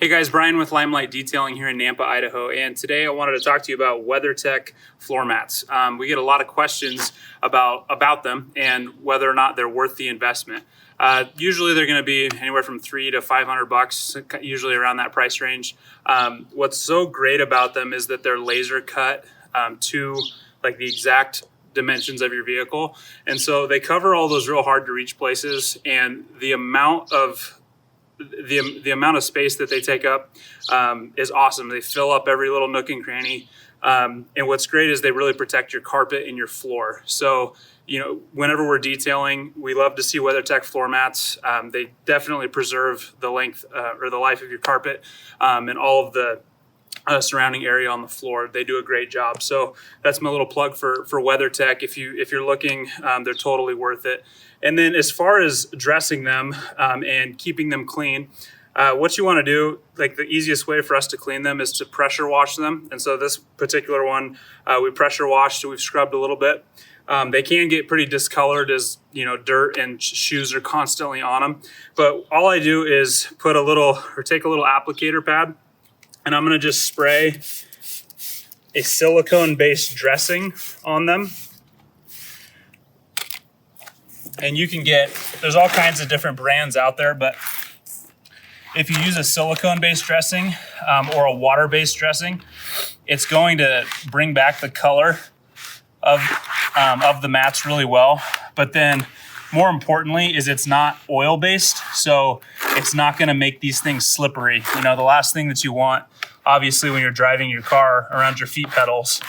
Hey guys, Brian with Limelight Detailing here in Nampa, Idaho, and today I wanted to talk to you about WeatherTech floor mats. We get a lot of questions about them and whether or not they're worth the investment. Usually they're going to be anywhere from $300 to $500, usually around that price range. What's so great about them is that they're laser cut to like the exact dimensions of your vehicle, and so they cover all those real hard to reach places, and the amount of space that they take up is awesome. They fill up every little nook and cranny. And what's great is they really protect your carpet and your floor. So, whenever we're detailing, we love to see WeatherTech floor mats. They definitely preserve the length or the life of your carpet and all of the surrounding area on the floor. They do a great job. So that's my little plug for WeatherTech. If you're looking, they're totally worth it. And then as far as dressing them and keeping them clean, what you want to do, like the easiest way for us to clean them is to pressure wash them. And so this particular one, we pressure washed, so we've scrubbed a little bit. They can get pretty discolored as dirt and shoes are constantly on them. But all I do is take a little applicator pad, and I'm going to just spray a silicone-based dressing on them. And there's all kinds of different brands out there, but if you use a silicone-based dressing or a water-based dressing, it's going to bring back the color of the mats really well. But then more importantly is it's not oil-based, so it's not going to make these things slippery. The last thing that you want, obviously, when you're driving your car around your feet pedals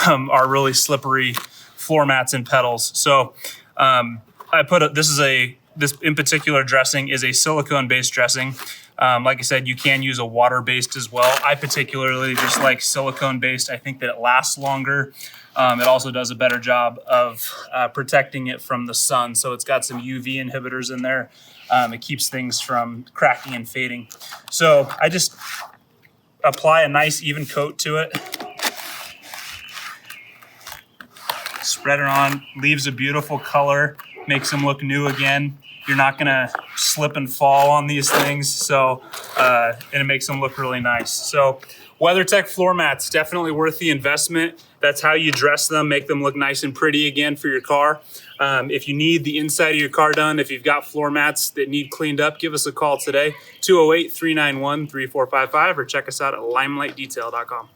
are really slippery floor mats and pedals. So this in particular dressing is a silicone-based dressing. Like I said, you can use a water-based as well. I particularly just like silicone-based. I think that it lasts longer. It also does a better job of protecting it from the sun. So it's got some UV inhibitors in there. It keeps things from cracking and fading. So I just apply a nice even coat to it. Spread it on, leaves a beautiful color, makes them look new again. You're not gonna slip and fall on these things, so and it makes them look really nice. So WeatherTech floor mats, definitely worth the investment. That's how you dress them, make them look nice and pretty again for your car. If you need the inside of your car done, if you've got floor mats that need cleaned up, give us a call today, 208-391-3455, or check us out at limelightdetail.com.